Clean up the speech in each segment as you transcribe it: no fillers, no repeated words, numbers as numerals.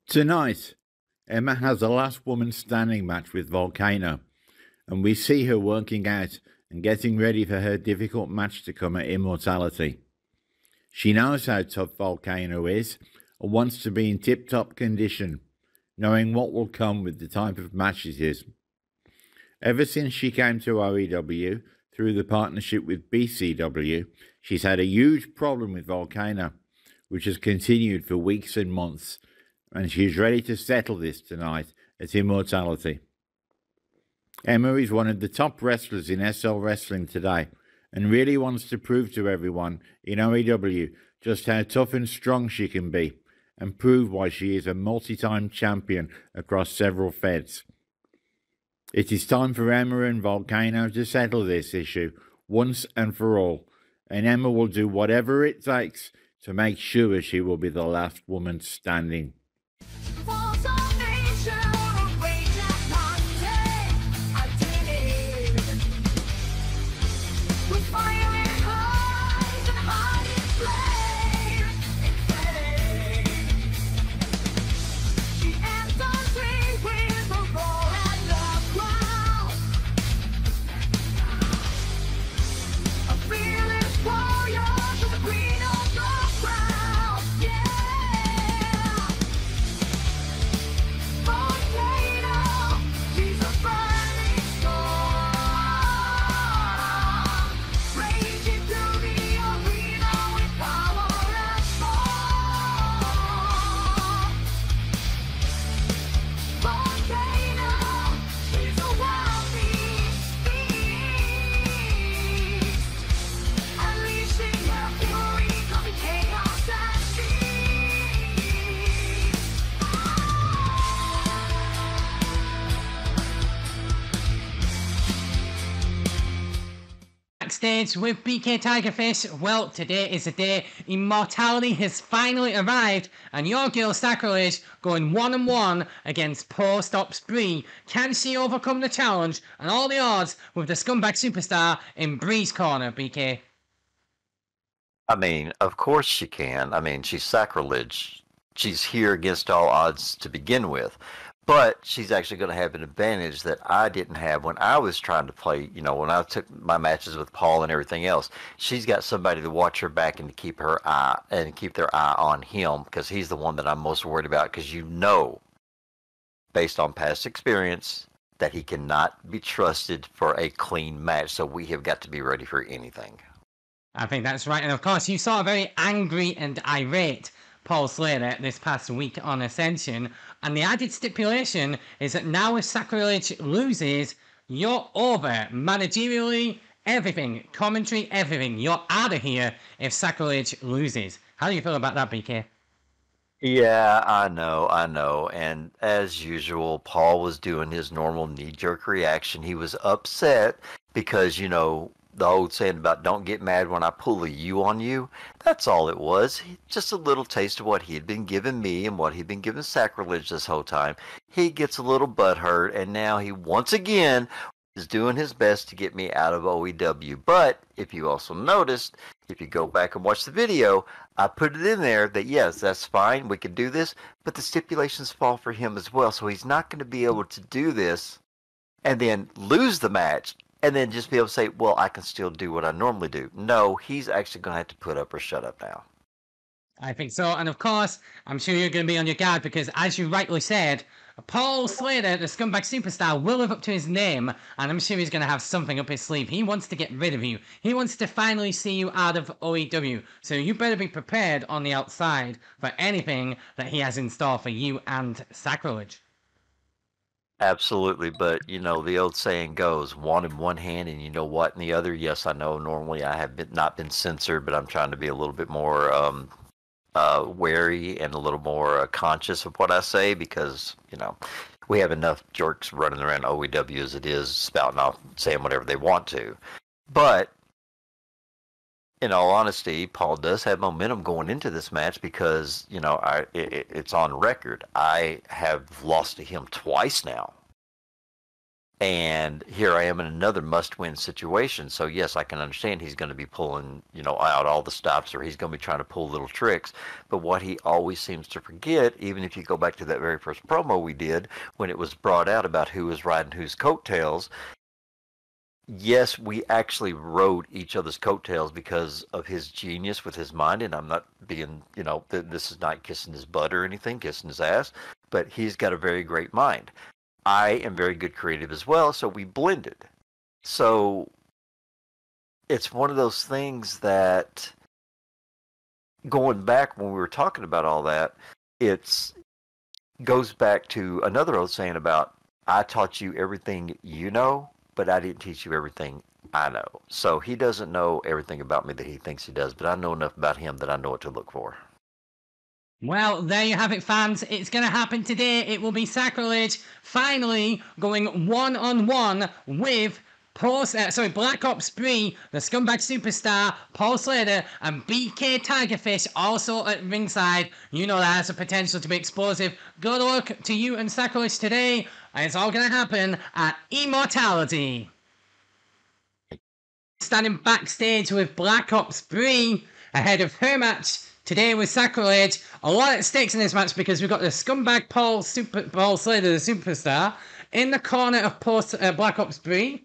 Tonight, Emma has a last woman standing match with Volcano, and we see her working out and getting ready for her difficult match to come at Immortality. She knows how tough Volcano is and wants to be in tip-top condition, knowing what will come with the type of match it is. Ever since she came to OEW through the partnership with BCW, she's had a huge problem with Volcano, which has continued for weeks and months, and she's ready to settle this tonight at Immortality. Emma is one of the top wrestlers in SL Wrestling today and really wants to prove to everyone in OEW just how tough and strong she can be and prove why she is a multi-time champion across several feds. It is time for Emma and Volcano to settle this issue once and for all, and Emma will do whatever it takes to make sure she will be the last woman standing. Backstage with BK Tigerfish. Well, today is the day Immortality has finally arrived, and your girl Sacrilege going 1-1 against Post-Ops Bree. Can she overcome the challenge and all the odds with the scumbag superstar in Bree's corner, BK? I mean, of course she can. I mean, she's Sacrilege. She's here against all odds to begin with. But she's actually going to have an advantage that I didn't have when I was trying to play, you know, when I took my matches with Paul and everything else. She's got somebody to watch her back and to keep her eye and keep their eye on him, because he's the one that I'm most worried about, because you know, based on past experience, that he cannot be trusted for a clean match. So we have got to be ready for anything. I think that's right. And of course, you saw a very angry and irate Paul Slater this past week on Ascension, and the added stipulation is that now if Sacrilege loses, you're over. Managerially, everything, commentary, everything. You're out of here if Sacrilege loses. How do you feel about that, BK? Yeah, I know. And as usual, Paul was doing his normal knee-jerk reaction. He was upset because, you know, the old saying about don't get mad when I pull a U on you. That's all it was. Just a little taste of what he had been giving me and what he'd been giving Sacrilege this whole time. He gets a little butthurt, and now he once again is doing his best to get me out of OEW. But if you also noticed, if you go back and watch the video, I put it in there that yes, that's fine, we can do this, but the stipulations fall for him as well. So he's not going to be able to do this and then lose the match and then just be able to say, well, I can still do what I normally do. No, he's actually going to have to put up or shut up now. I think so. And of course, I'm sure you're going to be on your guard because, as you rightly said, Paul Slater, the scumbag superstar, will live up to his name, and I'm sure he's going to have something up his sleeve. He wants to get rid of you. He wants to finally see you out of OEW. So you better be prepared on the outside for anything that he has in store for you and Sacrilege. Absolutely, but you know the old saying goes, one in one hand and you know what in the other. Yes, I know normally I have not been censored, but I'm trying to be a little bit more wary and a little more conscious of what I say, because you know we have enough jerks running around OEW as it is, spouting off, saying whatever they want to. But in all honesty, Paul does have momentum going into this match because, you know, it's on record. I have lost to him twice now. And here I am in another must-win situation. So yes, I can understand he's going to be pulling, out all the stops, or he's going to be trying to pull little tricks. But what he always seems to forget, even if you go back to that very first promo we did, when it was brought out about who was riding whose coattails, yes, we actually rode each other's coattails because of his genius with his mind. And I'm not being, this is not kissing his butt or anything, kissing his ass, but he's got a very great mind. I am very good creative as well, so we blended. So it's one of those things that, going back when we were talking about all that, it goes back to another old saying about, I taught you everything you know, but I didn't teach you everything I know. So he doesn't know everything about me that he thinks he does, but I know enough about him that I know what to look for. Well, there you have it, fans. It's going to happen today. It will be Sacrilege finally going one-on-one with Black Ops 3, the Scumbag Superstar, Paul Slater, and BK Tigerfish also at ringside. You know that has the potential to be explosive. Good luck to you and Sacrilege today. And it's all going to happen at Immortality. Standing backstage with Black Ops 3 ahead of her match today with Sacrilege. A lot at stakes in this match because we've got the Scumbag Paul Slater, the Superstar, in the corner of Black Ops 3.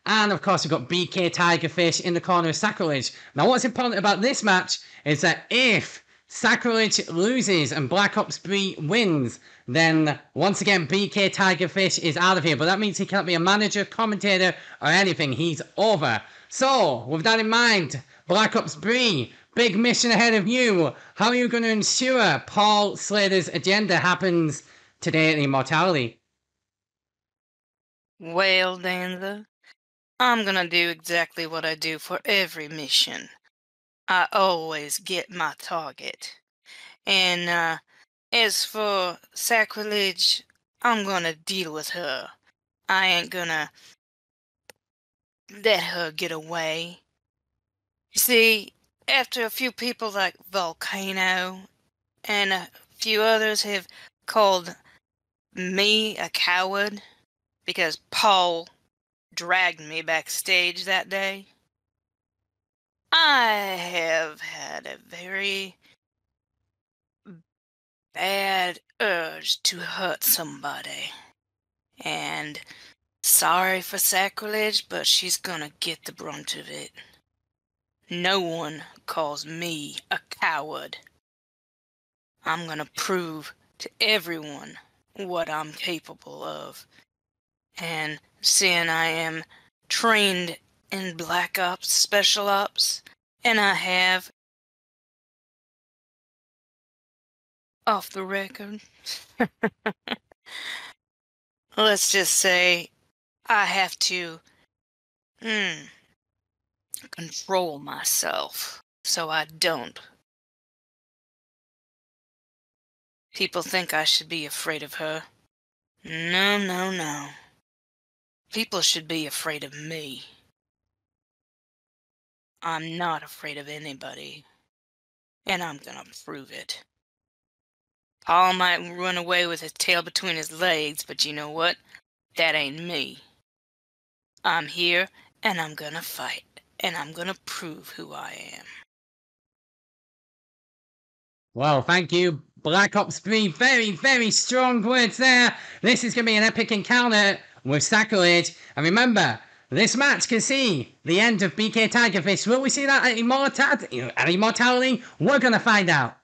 And of course we've got BK Tigerfish in the corner of Sacrilege. Now what's important about this match is that if Sacrilege loses and Black Ops 3 wins, then once again BK Tigerfish is out of here. But that means he can't be a manager, commentator, or anything. He's over. So, with that in mind, Black Ops 3, big mission ahead of you. How are you going to ensure Paul Slater's agenda happens today at Immortality? Well, Danza, I'm gonna do exactly what I do for every mission. I always get my target. And as for Sacrilege, I'm gonna deal with her. I ain't gonna let her get away. You see, after a few people like Volcano and a few others have called me a coward because Paul dragged me backstage that day, I have had a very bad urge to hurt somebody. And sorry for Sacrilege, but she's gonna get the brunt of it. No one calls me a coward. I'm gonna prove to everyone what I'm capable of. And seeing I am trained in Black Ops, Special Ops, and I have, off the record, let's just say I have to control myself so I don't. People think I should be afraid of her. No, no, no. People should be afraid of me. I'm not afraid of anybody. And I'm gonna prove it. Paul might run away with his tail between his legs, but you know what? That ain't me. I'm here, and I'm gonna fight, and I'm gonna prove who I am. Well, thank you, Black Ops 3. Very, very strong words there. This is going to be an epic encounter with Sacrilege. And remember, this match can see the end of BK Tigerfish. Will we see that at Immortality? We're going to find out.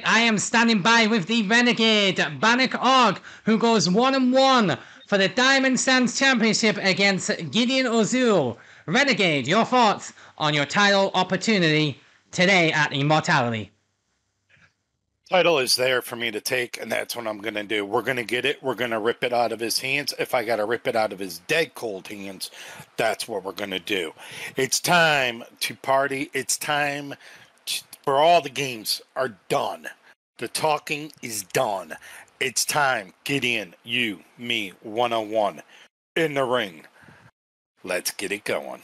I am standing by with the Renegade, Bannock Org, who goes 1-1 for the Diamond Sands Championship against Gideon Ozul. Renegade, your thoughts on your title opportunity today at Immortality? Title is there for me to take, and that's what I'm going to do. We're going to get it. We're going to rip it out of his hands. If I got to rip it out of his dead cold hands, that's what we're going to do. It's time to party. It's time for all the games are done. The talking is done. It's time. Gideon, you, me, one-on-one in the ring. Let's get it going.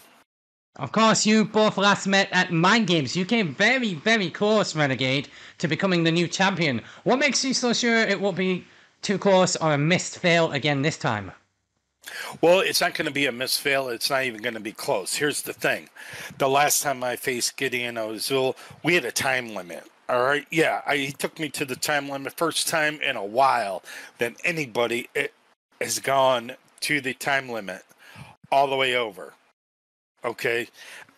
Of course, you both last met at Mind Games. You came very, very close, Renegade, to becoming the new champion. What makes you so sure it won't be too close or a missed fail again this time? Well, it's not going to be a misfail. It's not even going to be close. Here's the thing. The last time I faced Gideon Ozil, we had a time limit. All right. Yeah. He took me to the time limit first time in a while that anybody has gone to the time limit all the way over. Okay.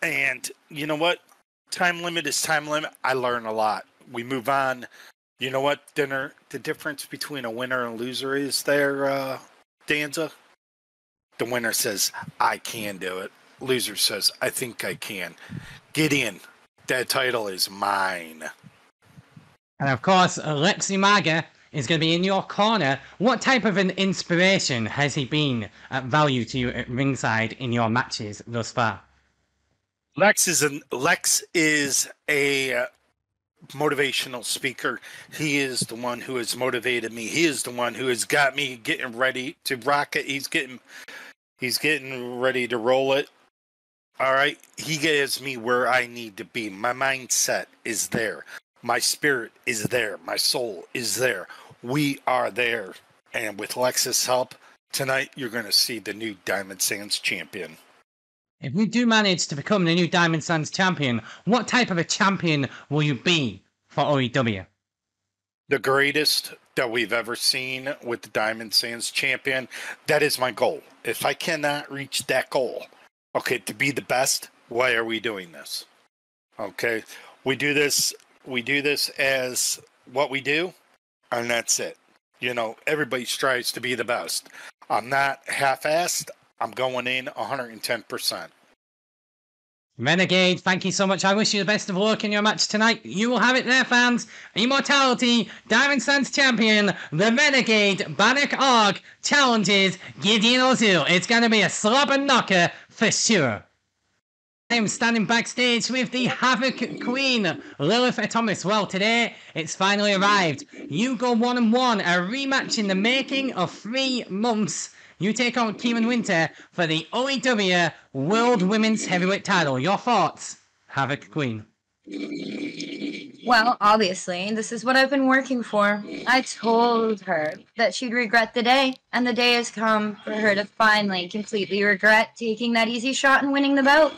And you know what? Time limit is time limit. I learn a lot. We move on. You know what, the difference between a winner and loser is there, Danza? The winner says, I can do it. Loser says, I think I can. Gideon, that title is mine. And of course, Alexi Maga is going to be in your corner. What type of an inspiration has he been at value to you at ringside in your matches thus far? Lex is a motivational speaker. He is the one who has motivated me. He is the one who has got me getting ready to rock it. He's getting ready to roll it. All right. He gets me where I need to be. My mindset is there. My spirit is there. My soul is there. We are there. And with Lex's help, tonight you're going to see the new Diamond Sands champion. If you do manage to become the new Diamond Sands champion, what type of a champion will you be for OEW? The greatest that we've ever seen with the Diamond Sands champion. That is my goal. If I cannot reach that goal, okay, to be the best, why are we doing this? Okay, we do this as what we do, and that's it. You know, everybody strives to be the best. I'm not half-assed. I'm going in 110%. Renegade, thank you so much. I wish you the best of luck in your match tonight. You will have it there, fans. Immortality, Diamond Sands champion, the Renegade, Bannock Org, challenges Gideon Ozil. It's going to be a slap and knocker for sure. I'm standing backstage with the Havoc Queen, Lilith Thomas. Well, today it's finally arrived. You go 1-1, a rematch in the making of 3 months. You take on Kieran Winter for the OEW World Women's Heavyweight title. Your thoughts, Havoc Queen? Well, obviously, this is what I've been working for. I told her that she'd regret the day, and the day has come for her to finally completely regret taking that easy shot and winning the belt.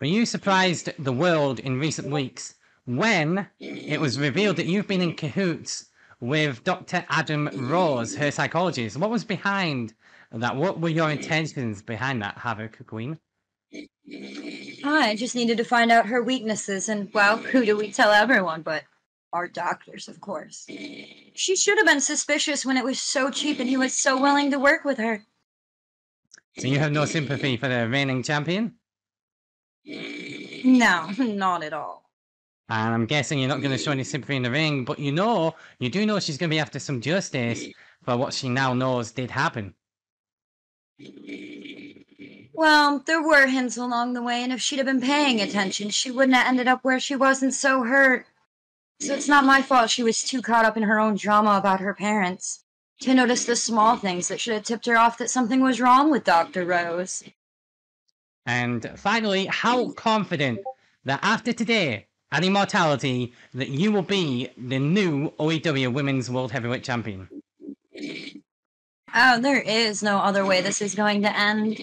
Were you surprised the world in recent weeks when it was revealed that you've been in cahoots with Dr. Adam Rose, her psychologist? What was behind that? What were your intentions behind that, Havoc Queen? I just needed to find out her weaknesses, and, well, who do we tell everyone but our doctors, of course. She should have been suspicious when it was so cheap and he was so willing to work with her. So you have no sympathy for the reigning champion? No, not at all. And I'm guessing you're not going to show any sympathy in the ring, but you do know she's going to be after some justice for what she now knows did happen. Well, there were hints along the way, and if she'd have been paying attention, she wouldn't have ended up where she was and so hurt. So it's not my fault she was too caught up in her own drama about her parents to notice the small things that should have tipped her off that something was wrong with Dr. Rose. And finally, how confident that after today and Immortality that you will be the new OEW Women's World Heavyweight Champion? Oh, there is no other way this is going to end.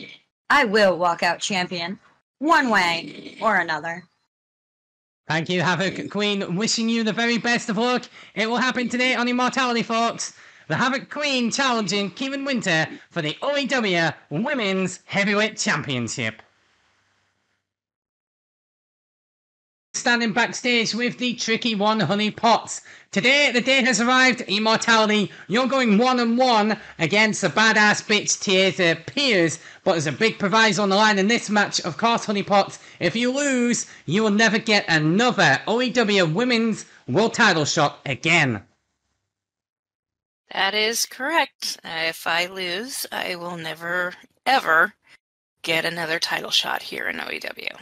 I will walk out champion, one way or another. Thank you, Havoc Queen. Wishing you the very best of luck. It will happen today on Immortality, folks. The Havoc Queen challenging Kieran Winter for the OEW Women's Heavyweight Championship. Standing backstage with the tricky one, Honey Potts. Today, the day has arrived. Immortality, you're going 1-1 against the badass bitch Tiesa Pierce, but there's a big proviso on the line in this match. Of course, Honey Potts, if you lose, you will never get another OEW Women's World Title shot again. That is correct. If I lose, I will never, ever get another title shot here in OEW.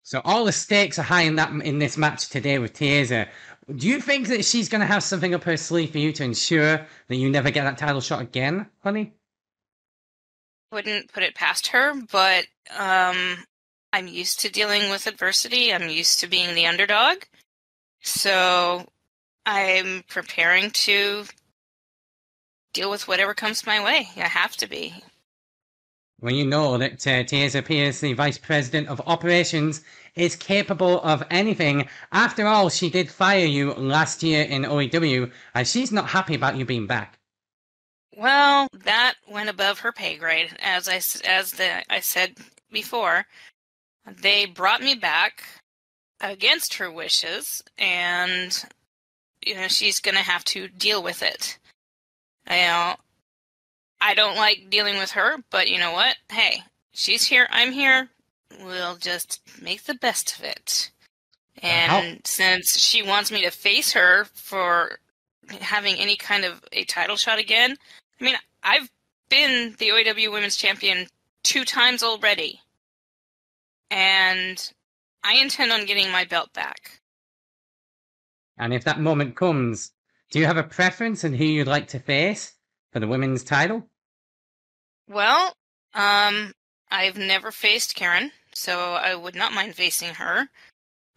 So all the stakes are high in this match today with Tiesa. Do you think that she's going to have something up her sleeve for you to ensure that you never get that title shot again, honey? Wouldn't put it past her, but I'm used to dealing with adversity. I'm used to being the underdog. So I'm preparing to deal with whatever comes my way. I have to be. Well, you know that Taser Pierce, the Vice President of Operations, is capable of anything. After all, she did fire you last year in OEW, and she's not happy about you being back. Well, that went above her pay grade. As I said before, they brought me back against her wishes, and she's gonna have to deal with it. I don't like dealing with her, but you know what? Hey, she's here, I'm here. We'll just make the best of it. And since she wants me to face her for having any kind of a title shot again, I mean, I've been the OAW Women's Champion 2 times already. And I intend on getting my belt back. And if that moment comes, do you have a preference on who you'd like to face for the women's title? Well, I've never faced Karen, so I would not mind facing her.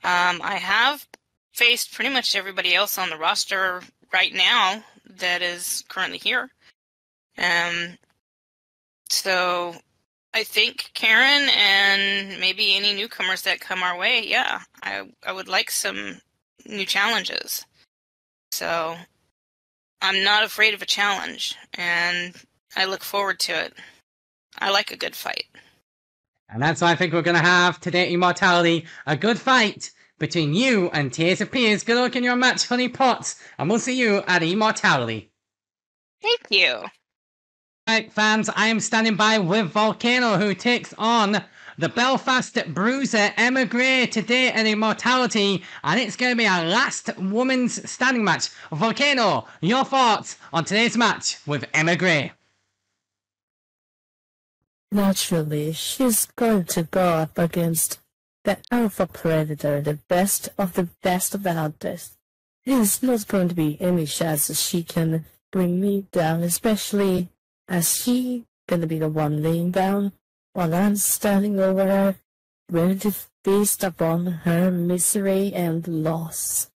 I have faced pretty much everybody else on the roster right now that is currently here. So I think Karen and maybe any newcomers that come our way, yeah, I would like some new challenges. So I'm not afraid of a challenge, and I look forward to it. I like a good fight. And that's why I think we're going to have today at Immortality, a good fight between you and Taser Pierce. Good luck in your match, Honey Potts, and we'll see you at Immortality. Thank you. Right, fans, I am standing by with Volcano, who takes on the Belfast Bruiser, Emma Gray, today at Immortality, and it's going to be our last women's standing match. Volcano, your thoughts on today's match with Emma Gray? Naturally, she's going to go up against the Alpha Predator, the best of the hunters. There's not going to be any chance that she can bring me down, especially as she gonna be the one laying down while I'm standing over her, ready to feast upon her misery and loss.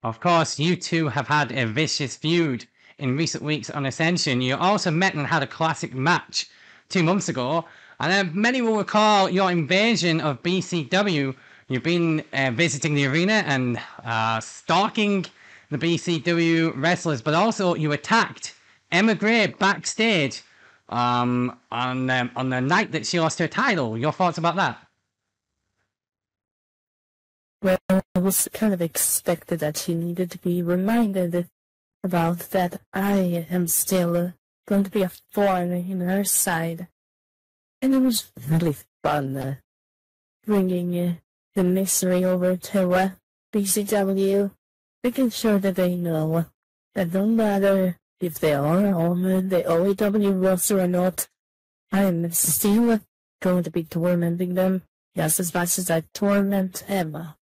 Of course, you two have had a vicious feud in recent weeks on Ascension. You also met and had a classic match 2 months ago, and many will recall your invasion of BCW. You've been visiting the arena and stalking the BCW wrestlers, but also you attacked Emma Gray backstage on the night that she lost her title. Your thoughts about that? Well, it was kind of expected that she needed to be reminded about that I am still going to be a thorn in her side. And it was really fun bringing the misery over to BCW, making sure that they know that no matter if they are on the OAW roster or not, I am still going to be tormenting them just as much as I torment Emma.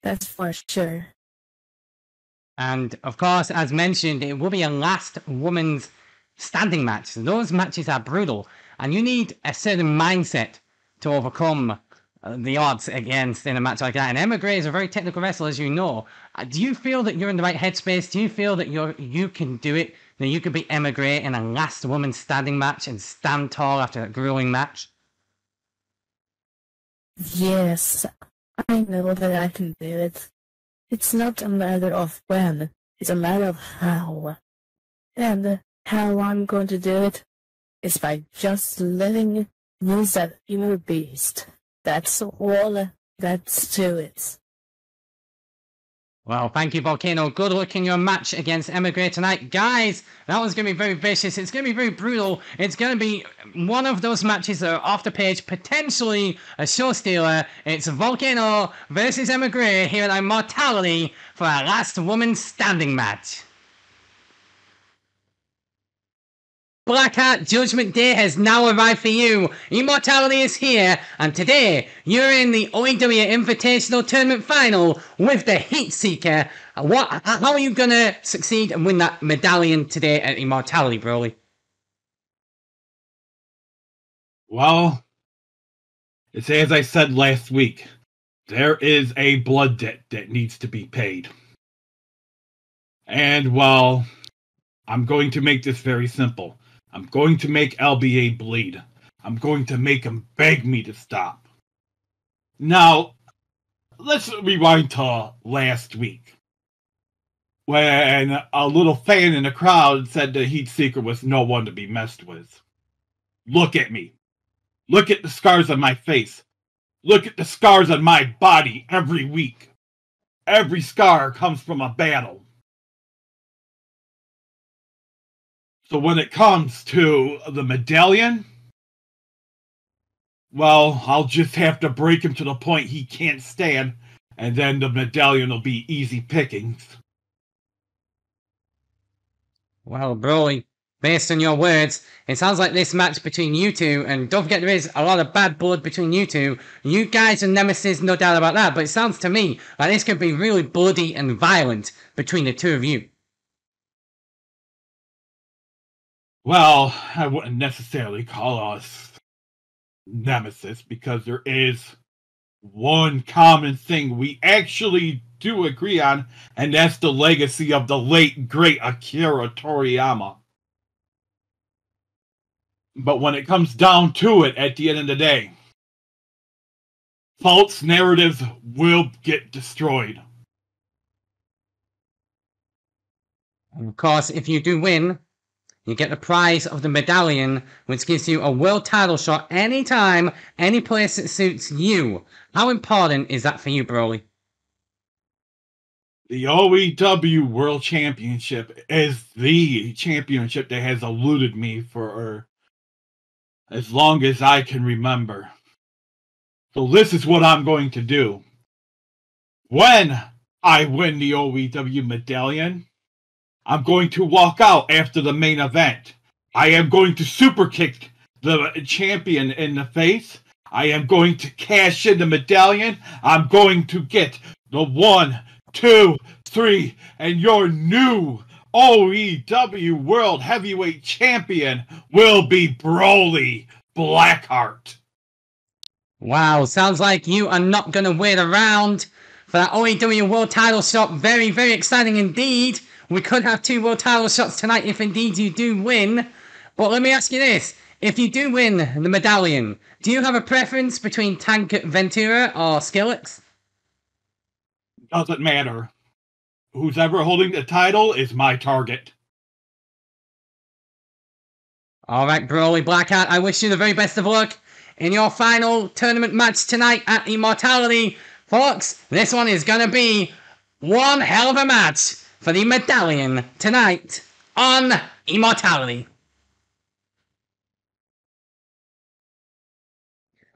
That's for sure. And of course, as mentioned, it will be a last woman's standing match. Those matches are brutal, and you need a certain mindset to overcome the odds against in a match like that. And Emma Gray is a very technical wrestler, as you know. Do you feel that you're in the right headspace? Do you feel that you can do it? That you could beat Emma Gray in a last woman standing match and stand tall after a grueling match? Yes, I know that I can do it. It's not a matter of when, it's a matter of how. And how I'm going to do it is by just letting loose that inner beast. That's all that's to it. Well, thank you, Volcano. Good luck in your match against Emma Gray tonight. Guys, that one's going to be very vicious. It's going to be very brutal. It's going to be one of those matches that are off the page, potentially a show stealer. It's Volcano versus Emma Gray here at Immortality for our last woman standing match. Blackheart Judgment Day has now arrived for you. Immortality is here, and today you're in the OAW Invitational Tournament Final with the Heat Seeker. How are you gonna succeed and win that medallion today at Immortality, Broly? Well, it's as I said last week. there is a blood debt that needs to be paid. And, well, I'm going to make this very simple. I'm going to make LBA bleed. I'm going to make him beg me to stop. Now, let's rewind to last week, when a little fan in the crowd said the Heat Seeker was no one to be messed with. Look at me. Look at the scars on my face. Look at the scars on my body every week. Every scar comes from a battle. So when it comes to the medallion, well, I'll just have to break him to the point he can't stand, and then the medallion will be easy pickings. Well, Broly, based on your words, it sounds like this match between you two, and don't forget there is a lot of bad blood between you two. You guys are nemesis, no doubt about that, but it sounds to me like this could be really bloody and violent between the two of you. Well, I wouldn't necessarily call us nemesis, because there is one common thing we actually do agree on, and that's the legacy of the late, great Akira Toriyama. But when it comes down to it, at the end of the day, false narratives will get destroyed. And of course, if you do win, you get the prize of the medallion, which gives you a world title shot anytime, any place that suits you. How important is that for you, Broly? The OEW World Championship is the championship that has eluded me for as long as I can remember. So this is what I'm going to do. When I win the OEW medallion, I'm going to walk out after the main event. I am going to super kick the champion in the face. I am going to cash in the medallion. I'm going to get the 1, 2, 3, and your new OEW World Heavyweight Champion will be Broly Blackheart. Wow, sounds like you are not going to wait around for that OEW World title shot. Very, very exciting indeed. We could have 2 world title shots tonight if indeed you do win. But let me ask you this. If you do win the medallion, do you have a preference between Tank Ventura or Skillix? Doesn't matter. Who's ever holding the title is my target. Alright, Broly Blackheart, I wish you the very best of luck in your final tournament match tonight at Immortality. Folks, this one is going to be one hell of a match for the medallion tonight on Immortality.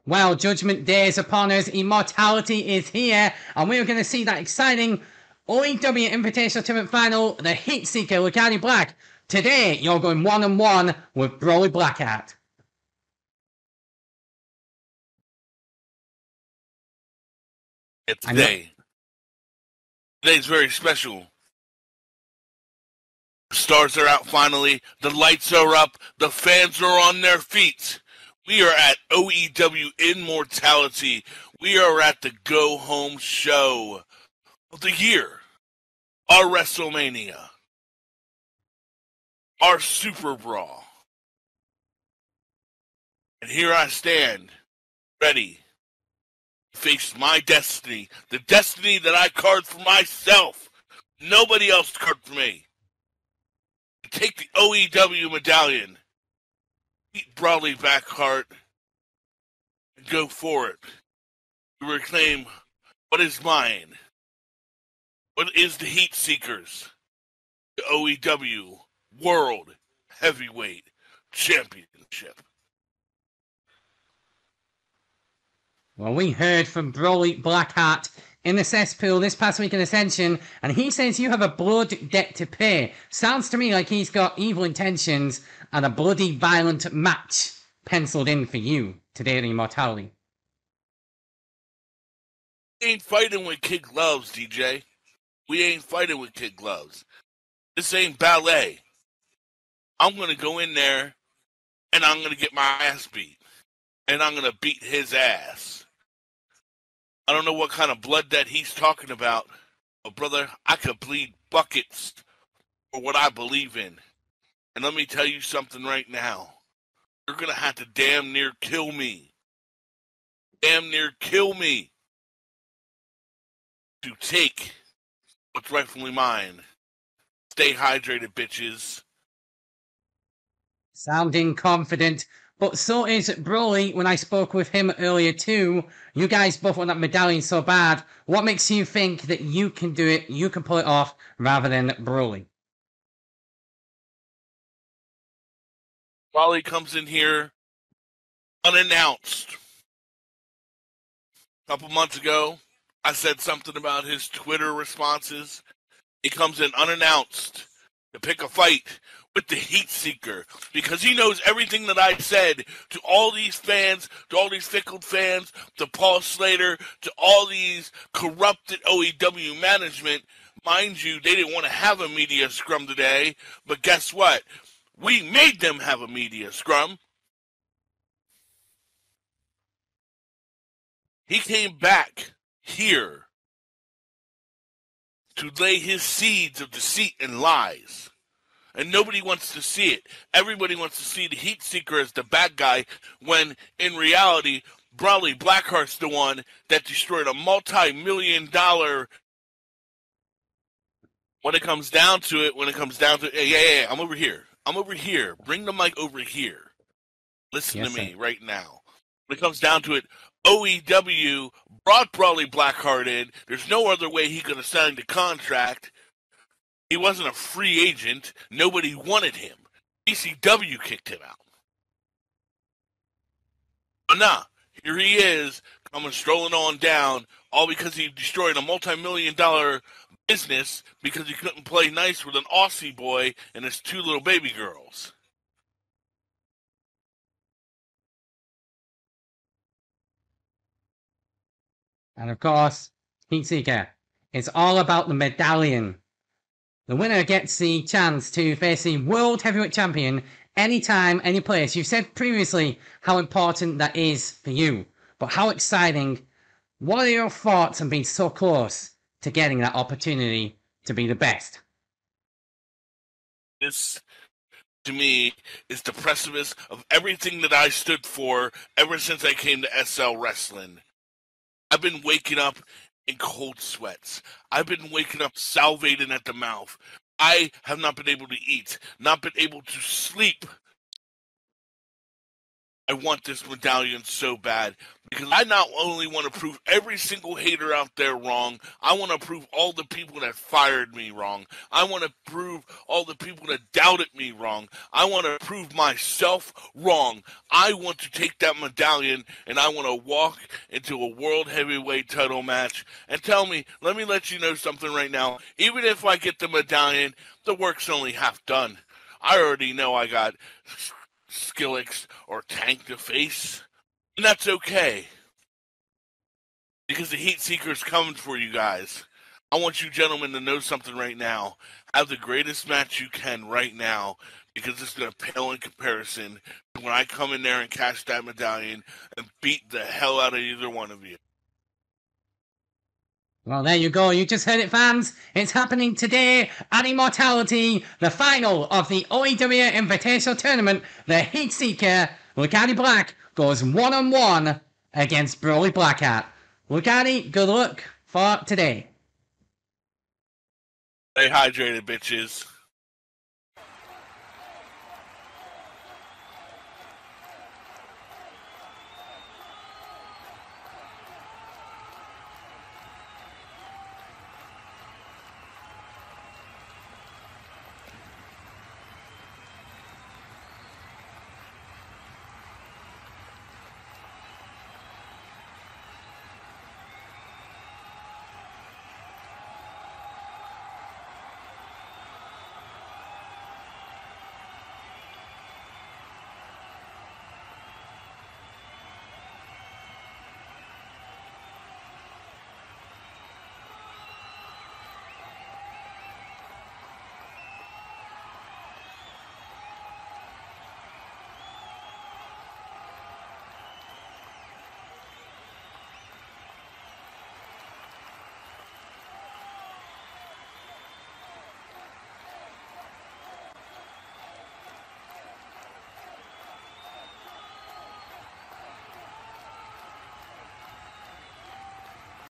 Well, Judgment Day is upon us, Immortality is here, and we're going to see that exciting OEW Invitational Tournament Final, the Heat Seeker, Lucani Black. Today, you're going 1-on-1 with Broly Blackheart. Today's very special. The stars are out finally, the lights are up, the fans are on their feet. We are at OEW Immortality. We are at the go-home show of the year. Our WrestleMania. Our Super Brawl. And here I stand, ready to face my destiny. The destiny that I carved for myself. Nobody else carved for me. Take the OEW medallion. Beat Broly Blackheart. And go for it. To reclaim what is mine. What is the Heat Seekers? The OEW World Heavyweight Championship. Well, we heard from Broly Blackheart in the cesspool this past week in Ascension, and he says you have a blood debt to pay. Sounds to me like he's got evil intentions and a bloody violent match penciled in for you today at Immortality. We ain't fighting with kid gloves, DJ. We ain't fighting with kid gloves. This ain't ballet. I'm going to go in there and I'm going to get my ass beat. And I'm going to beat his ass. I don't know what kind of blood that he's talking about, but brother, I could bleed buckets for what I believe in. And let me tell you something right now. You're going to have to damn near kill me. Damn near kill me to take what's rightfully mine. Stay hydrated, bitches. Sounding confident, but so is Broly. When I spoke with him earlier too, you guys both want that medallion so bad. What makes you think that you can do it, you can pull it off, rather than Broly? Broly comes in here unannounced. A couple months ago, I said something about his Twitter responses. He comes in unannounced to pick a fight with the Heat Seeker because he knows everything that I said to all these fans, to all these fickle fans, to Paul Slater, to all these corrupted OEW management. Mind you, they didn't want to have a media scrum today, but guess what? We made them have a media scrum. He came back here to lay his seeds of deceit and lies. And nobody wants to see it. Everybody wants to see the Heat Seeker as the bad guy, when in reality, Broly Blackheart's the one that destroyed a multi-million-dollar. When it comes down to it, yeah, I'm over here. Bring the mic over here. Listen to me right now. When it comes down to it, OEW brought Broly Blackheart in. There's no other way he could have signed the contract. He wasn't a free agent. Nobody wanted him. ECW kicked him out. But nah, here he is, coming strolling on down, all because he destroyed a multi-million-dollar business because he couldn't play nice with an Aussie boy and his two little baby girls. And of course, Heat Seeker, it's all about the medallion. The winner gets the chance to face the World Heavyweight Champion anytime, any place. You've said previously how important that is for you, but how exciting. What are your thoughts on being so close to getting that opportunity to be the best? This, to me, is the precipice of everything that I stood for ever since I came to SL Wrestling. I've been waking up in cold sweats. I've been waking up salivating at the mouth. I have not been able to eat, not been able to sleep. I want this medallion so bad because I not only want to prove every single hater out there wrong, I want to prove all the people that fired me wrong. I want to prove all the people that doubted me wrong. I want to prove myself wrong. I want to take that medallion and I want to walk into a world heavyweight title match and let me let you know something right now. Even if I get the medallion, the work's only half done. I already know I got Skillix or Tank to face, and that's okay because the Heat Seeker's coming for you guys. I want you gentlemen to know something right now. Have the greatest match you can right now because it's going to pale in comparison to when I come in there and catch that medallion and beat the hell out of either one of you. Well, there you go. You just heard it, fans. It's happening today at Immortality, the final of the OEW Invitational Tournament. The Heat Seeker, Lucati Black, goes one-on-one against Broly Blackheart. Lucati, good luck for today. Stay hydrated, bitches.